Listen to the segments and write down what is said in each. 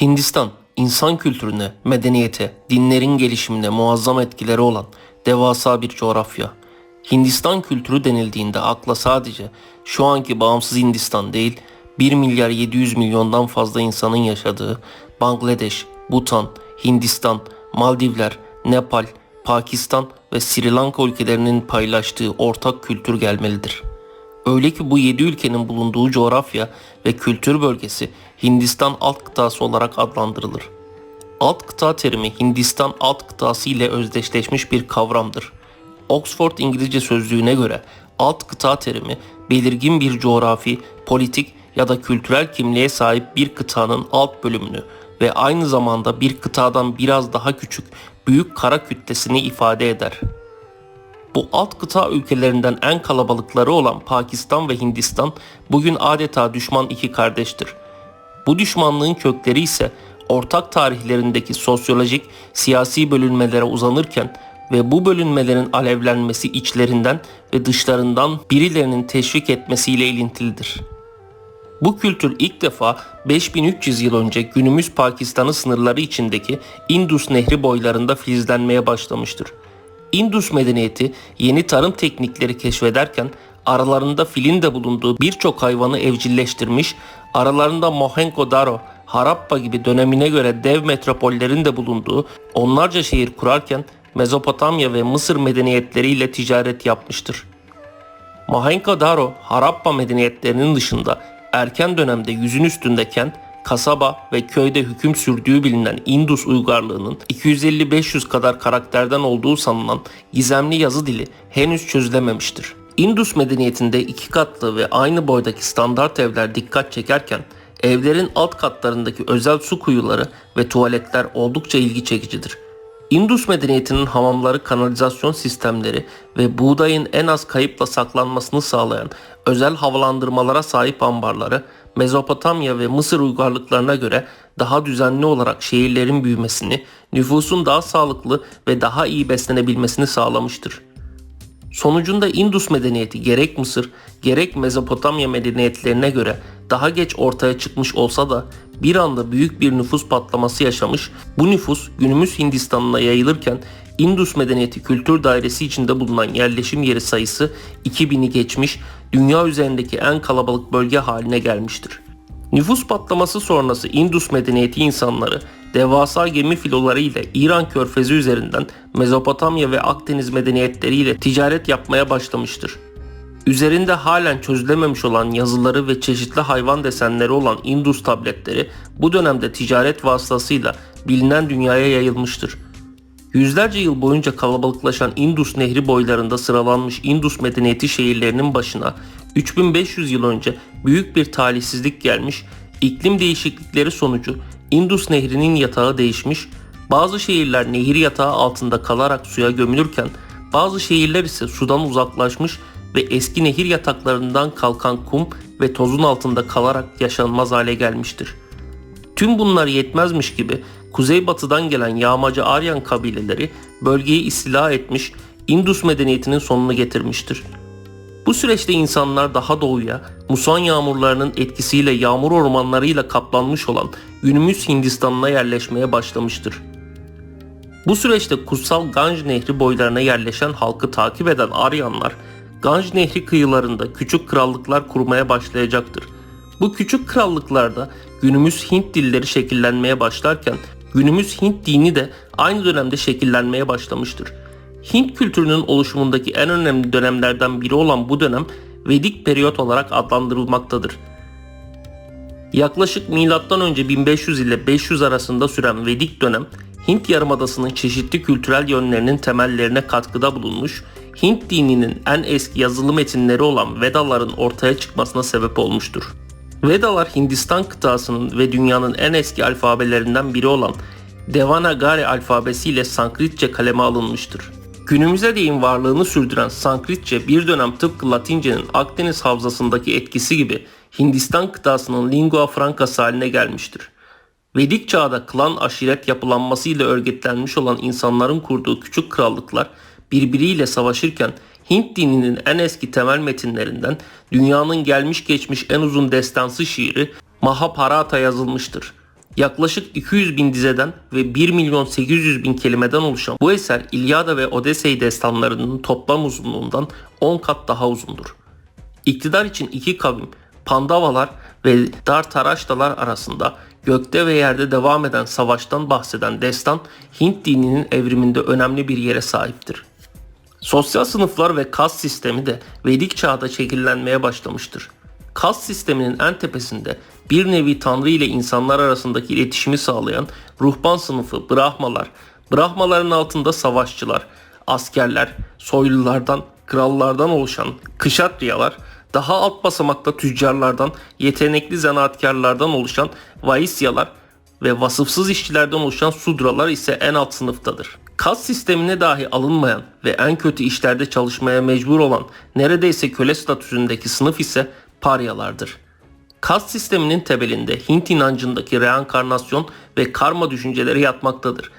Hindistan, insan kültürüne, medeniyete, dinlerin gelişimine muazzam etkileri olan devasa bir coğrafya. Hindistan kültürü denildiğinde akla sadece şu anki bağımsız Hindistan değil, 1 milyar 700 milyondan fazla insanın yaşadığı Bangladeş, Bhutan, Hindistan, Maldivler, Nepal, Pakistan ve Sri Lanka ülkelerinin paylaştığı ortak kültür gelmelidir. Öyle ki bu 7 ülkenin bulunduğu coğrafya ve kültür bölgesi Hindistan alt kıtası olarak adlandırılır. Alt kıta terimi Hindistan alt kıtası ile özdeşleşmiş bir kavramdır. Oxford İngilizce Sözlüğü'ne göre alt kıta terimi belirgin bir coğrafi, politik ya da kültürel kimliğe sahip bir kıtanın alt bölümünü ve aynı zamanda bir kıtadan biraz daha küçük büyük kara kütlesini ifade eder. Bu alt kıta ülkelerinden en kalabalıkları olan Pakistan ve Hindistan bugün adeta düşman iki kardeştir. Bu düşmanlığın kökleri ise ortak tarihlerindeki sosyolojik, siyasi bölünmelere uzanırken ve bu bölünmelerin alevlenmesi içlerinden ve dışlarından birilerinin teşvik etmesiyle ilintilidir. Bu kültür ilk defa 5300 yıl önce günümüz Pakistan'ı sınırları içindeki Indus Nehri boylarında filizlenmeye başlamıştır. Indus medeniyeti yeni tarım teknikleri keşfederken aralarında filin de bulunduğu birçok hayvanı evcilleştirmiş, aralarında Mohenjo-daro, Harappa gibi dönemine göre dev metropollerin de bulunduğu onlarca şehir kurarken Mezopotamya ve Mısır medeniyetleriyle ticaret yapmıştır. Mohenjo-daro, Harappa medeniyetlerinin dışında erken dönemde yüzün üstünde kent, kasaba ve köyde hüküm sürdüğü bilinen Indus uygarlığının 250-500 kadar karakterden olduğu sanılan gizemli yazı dili henüz çözülememiştir. Indus medeniyetinde iki katlı ve aynı boydaki standart evler dikkat çekerken evlerin alt katlarındaki özel su kuyuları ve tuvaletler oldukça ilgi çekicidir. Indus medeniyetinin hamamları, kanalizasyon sistemleri ve buğdayın en az kayıpla saklanmasını sağlayan özel havalandırmalara sahip ambarları, Mezopotamya ve Mısır uygarlıklarına göre daha düzenli olarak şehirlerin büyümesini, nüfusun daha sağlıklı ve daha iyi beslenebilmesini sağlamıştır. Sonucunda Indus medeniyeti gerek Mısır gerek Mezopotamya medeniyetlerine göre daha geç ortaya çıkmış olsa da bir anda büyük bir nüfus patlaması yaşamış, bu nüfus günümüz Hindistan'ına yayılırken Indus medeniyeti kültür dairesi içinde bulunan yerleşim yeri sayısı 2000'i geçmiş, dünya üzerindeki en kalabalık bölge haline gelmiştir. Nüfus patlaması sonrası Indus medeniyeti insanları devasa gemi filoları ile İran körfezi üzerinden Mezopotamya ve Akdeniz medeniyetleriyle ticaret yapmaya başlamıştır. Üzerinde halen çözülememiş olan yazıları ve çeşitli hayvan desenleri olan Indus tabletleri bu dönemde ticaret vasıtasıyla bilinen dünyaya yayılmıştır. Yüzlerce yıl boyunca kalabalıklaşan Indus Nehri boylarında sıralanmış Indus medeniyeti şehirlerinin başına 3500 yıl önce büyük bir talihsizlik gelmiş, iklim değişiklikleri sonucu Indus Nehri'nin yatağı değişmiş, bazı şehirler nehir yatağı altında kalarak suya gömülürken bazı şehirler ise sudan uzaklaşmış ve eski nehir yataklarından kalkan kum ve tozun altında kalarak yaşanmaz hale gelmiştir. Tüm bunlar yetmezmiş gibi kuzeybatıdan gelen yağmacı Aryan kabileleri bölgeyi istila etmiş, Indus medeniyetinin sonunu getirmiştir. Bu süreçte insanlar daha doğuya, muson yağmurlarının etkisiyle yağmur ormanlarıyla kaplanmış olan günümüz Hindistan'ına yerleşmeye başlamıştır. Bu süreçte kutsal Ganj Nehri boylarına yerleşen halkı takip eden Aryanlar, Ganj Nehri kıyılarında küçük krallıklar kurmaya başlayacaktır. Bu küçük krallıklarda günümüz Hint dilleri şekillenmeye başlarken günümüz Hint dini de aynı dönemde şekillenmeye başlamıştır. Hint kültürünün oluşumundaki en önemli dönemlerden biri olan bu dönem Vedik periyot olarak adlandırılmaktadır. Yaklaşık M.Ö. 1500 ile 500 arasında süren Vedik dönem, Hint Yarımadası'nın çeşitli kültürel yönlerinin temellerine katkıda bulunmuş, Hint dininin en eski yazılı metinleri olan Vedaların ortaya çıkmasına sebep olmuştur. Vedalar Hindistan kıtasının ve dünyanın en eski alfabelerinden biri olan Devanagari alfabesiyle Sanskritçe kaleme alınmıştır. Günümüze değin varlığını sürdüren Sanskritçe bir dönem tıpkı Latince'nin Akdeniz havzasındaki etkisi gibi Hindistan kıtasının lingua francası haline gelmiştir. Vedik çağda klan aşiret yapılanması ile örgütlenmiş olan insanların kurduğu küçük krallıklar birbiriyle savaşırken Hint dininin en eski temel metinlerinden dünyanın gelmiş geçmiş en uzun destansı şiiri Mahabharata yazılmıştır. Yaklaşık 200 bin dizeden ve 1 milyon 800 bin kelimeden oluşan bu eser İlyada ve Odisey destanlarının toplam uzunluğundan 10 kat daha uzundur. İktidar için iki kavim, Pandavalar ve Dhartaraştralar arasında gökte ve yerde devam eden savaştan bahseden destan, Hint dininin evriminde önemli bir yere sahiptir. Sosyal sınıflar ve kast sistemi de Vedik çağda şekillenmeye başlamıştır. Kast sisteminin en tepesinde bir nevi tanrı ile insanlar arasındaki iletişimi sağlayan ruhban sınıfı Brahmalar, Brahmaların altında savaşçılar, askerler, soylulardan, krallardan oluşan Kshatriyalar, daha alt basamakta tüccarlardan, yetenekli zanaatkarlardan oluşan Vaisyalar ve vasıfsız işçilerden oluşan Sudralar ise en alt sınıftadır. Kast sistemine dahi alınmayan ve en kötü işlerde çalışmaya mecbur olan neredeyse köle statüsündeki sınıf ise Paryalardır. Kast sisteminin temelinde Hint inancındaki reenkarnasyon ve karma düşünceleri yatmaktadır.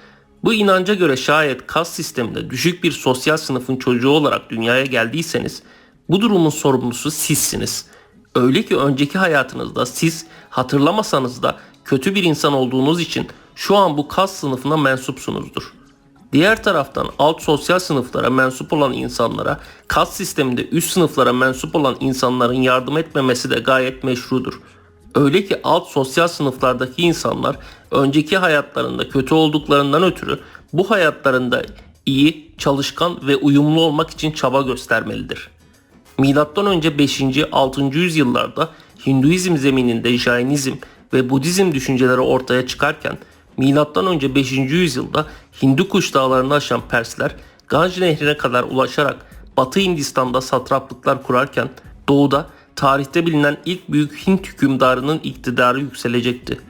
Bu inanca göre şayet kast sisteminde düşük bir sosyal sınıfın çocuğu olarak dünyaya geldiyseniz, bu durumun sorumlusu sizsiniz. Öyle ki önceki hayatınızda siz hatırlamasanız da kötü bir insan olduğunuz için şu an bu kast sınıfına mensupsunuzdur. Diğer taraftan alt sosyal sınıflara mensup olan insanlara, kast sisteminde üst sınıflara mensup olan insanların yardım etmemesi de gayet meşrudur. Öyle ki alt sosyal sınıflardaki insanlar önceki hayatlarında kötü olduklarından ötürü bu hayatlarında iyi, çalışkan ve uyumlu olmak için çaba göstermelidir. Milattan önce 5. 6. yüzyıllarda Hinduizm zemininde Jainizm ve Budizm düşünceleri ortaya çıkarken Milattan önce 5. yüzyılda Hindu Kuş dağlarını aşan Persler Ganj Nehri'ne kadar ulaşarak Batı Hindistan'da satraplıklar kurarken doğuda tarihte bilinen ilk büyük Hint hükümdarının iktidarı yükselecekti.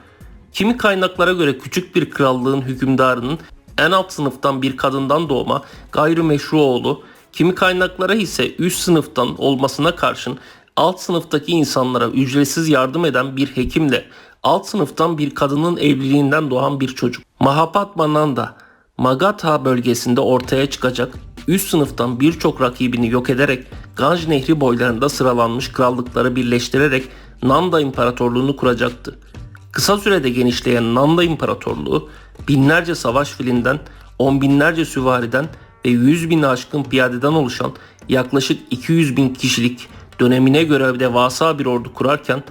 Kimi kaynaklara göre küçük bir krallığın hükümdarının en alt sınıftan bir kadından doğma gayrimeşru oğlu, kimi kaynaklara ise üst sınıftan olmasına karşın alt sınıftaki insanlara ücretsiz yardım eden bir hekimle alt sınıftan bir kadının evliliğinden doğan bir çocuk. Mahapadmananda, Magadha bölgesinde ortaya çıkacak üst sınıftan birçok rakibini yok ederek Ganj Nehri boylarında sıralanmış krallıkları birleştirerek Nanda İmparatorluğunu kuracaktı. Kısa sürede genişleyen Nanda İmparatorluğu binlerce savaş filinden, on binlerce süvariden ve 100 bin aşkın piyadeden oluşan yaklaşık 200 bin kişilik dönemine göre devasa bir ordu kurarken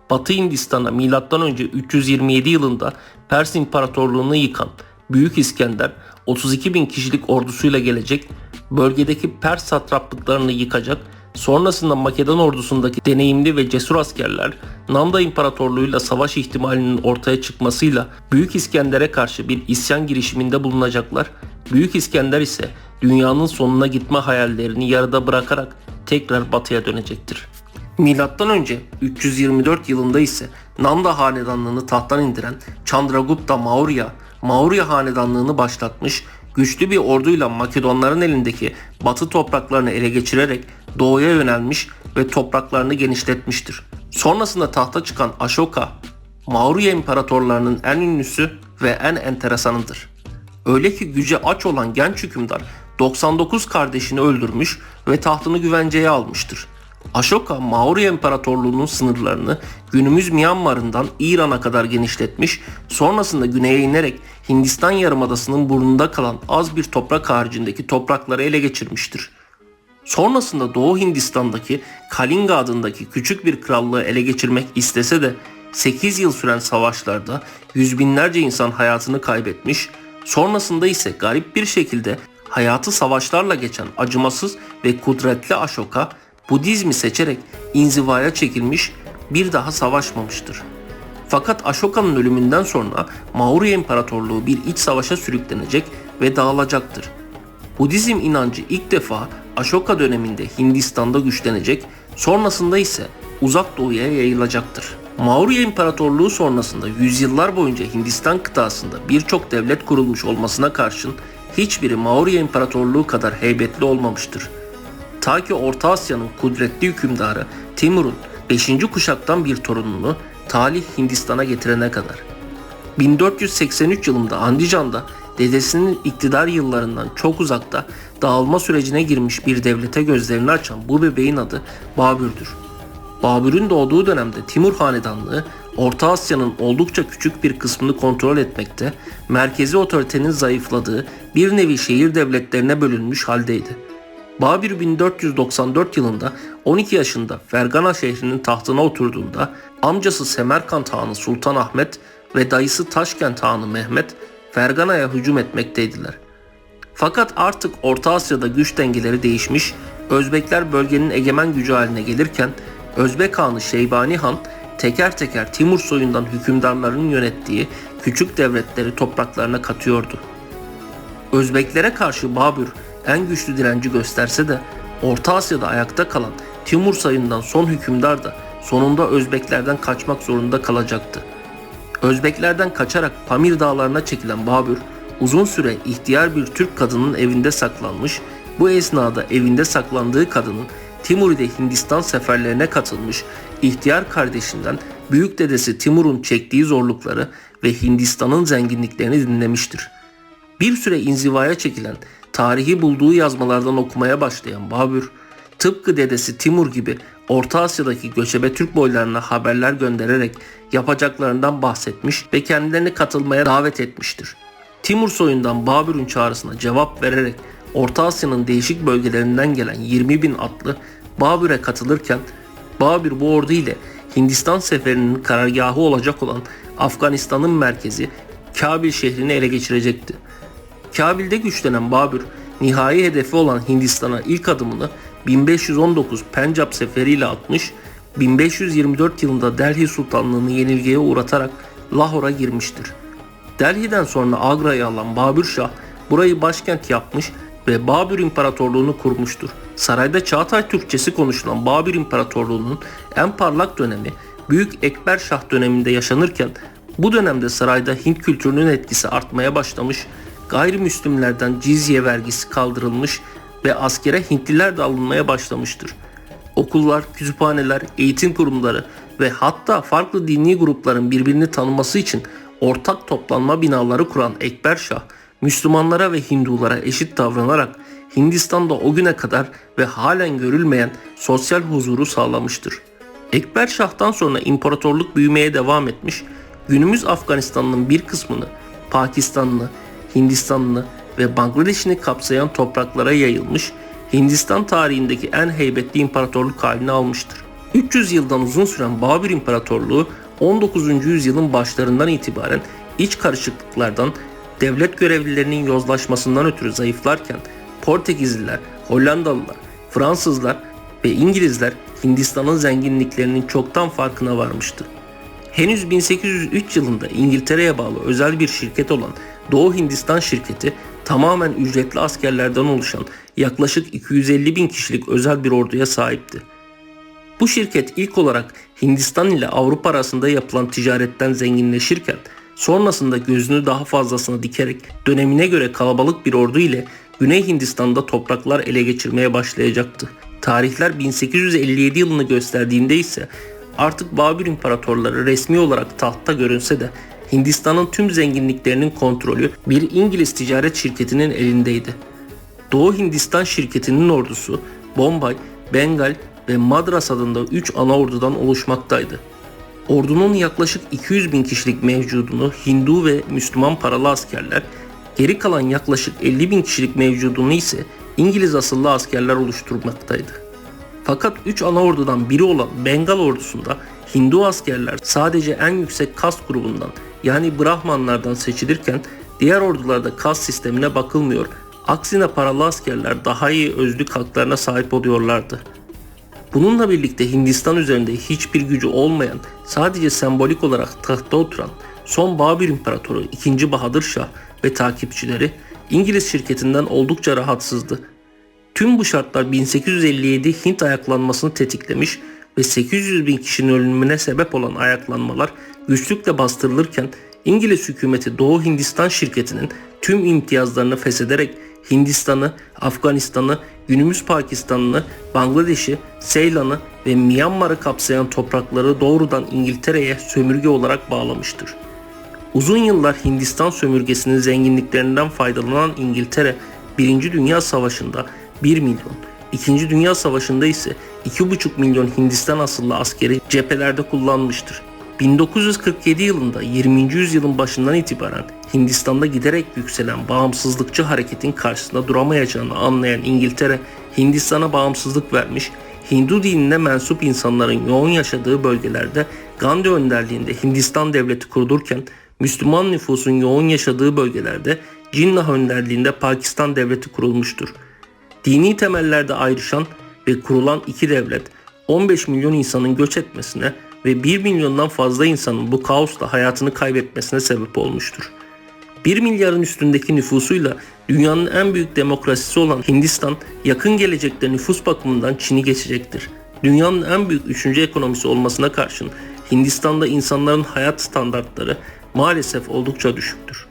Batı Hindistan'a M.Ö. 327 yılında Pers İmparatorluğunu yıkan Büyük İskender 32 bin kişilik ordusuyla gelecek, bölgedeki Pers satraplıklarını yıkacak, sonrasında Makedon ordusundaki deneyimli ve cesur askerler Nanda İmparatorluğu'yla savaş ihtimalinin ortaya çıkmasıyla Büyük İskender'e karşı bir isyan girişiminde bulunacaklar. Büyük İskender ise dünyanın sonuna gitme hayallerini yarıda bırakarak tekrar batıya dönecektir. Milattan önce 324 yılında ise Nanda hanedanlığını tahttan indiren Chandragupta Maurya hanedanlığını başlatmış, güçlü bir orduyla Makedonların elindeki batı topraklarını ele geçirerek doğuya yönelmiş ve topraklarını genişletmiştir. Sonrasında tahta çıkan Ashoka, Maurya imparatorlarının en ünlüsü ve en enteresanıdır. Öyle ki güce aç olan genç hükümdar 99 kardeşini öldürmüş ve tahtını güvenceye almıştır. Ashoka, Maurya İmparatorluğu'nun sınırlarını günümüz Myanmar'ından İran'a kadar genişletmiş, sonrasında güneye inerek Hindistan yarımadasının burnunda kalan az bir toprak haricindeki toprakları ele geçirmiştir. Sonrasında Doğu Hindistan'daki Kalinga adındaki küçük bir krallığı ele geçirmek istese de 8 yıl süren savaşlarda yüz binlerce insan hayatını kaybetmiş, sonrasında ise garip bir şekilde hayatı savaşlarla geçen acımasız ve kudretli Ashoka, Budizmi seçerek inzivaya çekilmiş, bir daha savaşmamıştır. Fakat Ashoka'nın ölümünden sonra Maurya İmparatorluğu bir iç savaşa sürüklenecek ve dağılacaktır. Budizm inancı ilk defa Ashoka döneminde Hindistan'da güçlenecek, sonrasında ise uzak doğuya yayılacaktır. Maurya İmparatorluğu sonrasında yüzyıllar boyunca Hindistan kıtasında birçok devlet kurulmuş olmasına karşın hiçbiri Maurya İmparatorluğu kadar heybetli olmamıştır. Ta ki Orta Asya'nın kudretli hükümdarı Timur'un 5. kuşaktan bir torununu talih Hindistan'a getirene kadar. 1483 yılında Andijan'da dedesinin iktidar yıllarından çok uzakta dağılma sürecine girmiş bir devlete gözlerini açan bu bebeğin adı Babür'dür. Babür'ün doğduğu dönemde Timur Hanedanlığı Orta Asya'nın oldukça küçük bir kısmını kontrol etmekte, merkezi otoritenin zayıfladığı bir nevi şehir devletlerine bölünmüş haldeydi. Babür 1494 yılında 12 yaşında Fergana şehrinin tahtına oturduğunda amcası Semerkant Hanı Sultan Ahmet ve dayısı Taşkent Hanı Mehmet Fergana'ya hücum etmekteydiler. Fakat artık Orta Asya'da güç dengeleri değişmiş, Özbekler bölgenin egemen gücü haline gelirken Özbek Hanı Şeybani Han teker teker Timur soyundan hükümdarların yönettiği küçük devletleri topraklarına katıyordu. Özbeklere karşı Babür en güçlü direnci gösterse de Orta Asya'da ayakta kalan Timur soyundan son hükümdar da sonunda Özbeklerden kaçmak zorunda kalacaktı. Özbeklerden kaçarak Pamir dağlarına çekilen Babür uzun süre ihtiyar bir Türk kadının evinde saklanmış, bu esnada evinde saklandığı kadının Timuri'de Hindistan seferlerine katılmış ihtiyar kardeşinden büyük dedesi Timur'un çektiği zorlukları ve Hindistan'ın zenginliklerini dinlemiştir. Bir süre inzivaya çekilen, tarihi bulduğu yazmalardan okumaya başlayan Babür, tıpkı dedesi Timur gibi Orta Asya'daki göçebe Türk boylarına haberler göndererek yapacaklarından bahsetmiş ve kendilerini katılmaya davet etmiştir. Timur soyundan Babür'ün çağrısına cevap vererek Orta Asya'nın değişik bölgelerinden gelen 20 bin atlı Babür'e katılırken Babür bu ordu ile Hindistan seferinin karargahı olacak olan Afganistan'ın merkezi Kabil şehrini ele geçirecekti. Kabil'de güçlenen Babür, nihai hedefi olan Hindistan'a ilk adımını 1519 Pencap seferiyle atmış, 1524 yılında Delhi Sultanlığı'nı yenilgiye uğratarak Lahor'a girmiştir. Delhi'den sonra Agra'yı alan Babür Şah burayı başkent yapmış ve Babür İmparatorluğunu kurmuştur. Sarayda Çağatay Türkçesi konuşulan Babür İmparatorluğu'nun en parlak dönemi Büyük Ekber Şah döneminde yaşanırken bu dönemde sarayda Hint kültürünün etkisi artmaya başlamış, gayrimüslimlerden cizye vergisi kaldırılmış ve askere Hintliler de alınmaya başlamıştır. Okullar, kütüphaneler, eğitim kurumları ve hatta farklı dini grupların birbirini tanıması için ortak toplanma binaları kuran Ekber Şah, Müslümanlara ve Hindulara eşit davranarak Hindistan'da o güne kadar ve halen görülmeyen sosyal huzuru sağlamıştır. Ekber Şah'tan sonra imparatorluk büyümeye devam etmiş, günümüz Afganistan'ın bir kısmını Pakistanlı, Hindistanlı ve Bangladeş'ini kapsayan topraklara yayılmış, Hindistan tarihindeki en heybetli imparatorluk halini almıştır. 300 yıldan uzun süren Babür İmparatorluğu 19. yüzyılın başlarından itibaren iç karışıklıklardan, devlet görevlilerinin yozlaşmasından ötürü zayıflarken Portekizliler, Hollandalılar, Fransızlar ve İngilizler Hindistan'ın zenginliklerinin çoktan farkına varmıştı. Henüz 1803 yılında İngiltere'ye bağlı özel bir şirket olan Doğu Hindistan şirketi tamamen ücretli askerlerden oluşan yaklaşık 250 bin kişilik özel bir orduya sahipti. Bu şirket ilk olarak Hindistan ile Avrupa arasında yapılan ticaretten zenginleşirken sonrasında gözünü daha fazlasına dikerek dönemine göre kalabalık bir ordu ile Güney Hindistan'da topraklar ele geçirmeye başlayacaktı. Tarihler 1857 yılını gösterdiğinde ise artık Babür imparatorları resmi olarak tahtta görünse de Hindistan'ın tüm zenginliklerinin kontrolü bir İngiliz ticaret şirketinin elindeydi. Doğu Hindistan şirketinin ordusu Bombay, Bengal ve Madras adında 3 ana ordudan oluşmaktaydı. Ordunun yaklaşık 200 bin kişilik mevcudunu Hindu ve Müslüman paralı askerler, geri kalan yaklaşık 50 bin kişilik mevcudunu ise İngiliz asıllı askerler oluşturmaktaydı. Fakat 3 ana ordudan biri olan Bengal ordusunda Hindu askerler sadece en yüksek kast grubundan yani Brahmanlardan seçilirken diğer ordularda kast sistemine bakılmıyor, aksine paralı askerler daha iyi özlük haklarına sahip oluyorlardı. Bununla birlikte Hindistan üzerinde hiçbir gücü olmayan, sadece sembolik olarak tahtta oturan son Babür İmparatoru 2. Bahadır Şah ve takipçileri İngiliz şirketinden oldukça rahatsızdı. Tüm bu şartlar 1857 Hint ayaklanmasını tetiklemiş ve 800 bin kişinin ölümüne sebep olan ayaklanmalar güçlükle bastırılırken İngiliz hükümeti Doğu Hindistan şirketinin tüm imtiyazlarını feshederek Hindistan'ı, Afganistan'ı, günümüz Pakistan'ı, Bangladeş'i, Seylan'ı ve Myanmar'ı kapsayan toprakları doğrudan İngiltere'ye sömürge olarak bağlamıştır. Uzun yıllar Hindistan sömürgesinin zenginliklerinden faydalanan İngiltere, 1. Dünya Savaşı'nda 1 milyon, 2. Dünya Savaşı'nda ise 2,5 milyon Hindistan asıllı askeri cephelerde kullanmıştır. 1947 yılında 20. yüzyılın başından itibaren Hindistan'da giderek yükselen bağımsızlıkçı hareketin karşısında duramayacağını anlayan İngiltere, Hindistan'a bağımsızlık vermiş, Hindu dinine mensup insanların yoğun yaşadığı bölgelerde Gandhi önderliğinde Hindistan devleti kurulurken, Müslüman nüfusun yoğun yaşadığı bölgelerde Cinnah önderliğinde Pakistan devleti kurulmuştur. Dini temellerde ayrışan ve kurulan iki devlet, 15 milyon insanın göç etmesine ve 1 milyondan fazla insanın bu kaosla hayatını kaybetmesine sebep olmuştur. 1 milyarın üstündeki nüfusuyla dünyanın en büyük demokrasisi olan Hindistan, yakın gelecekte nüfus bakımından Çin'i geçecektir. Dünyanın en büyük 3. ekonomisi olmasına karşın Hindistan'da insanların hayat standartları maalesef oldukça düşüktür.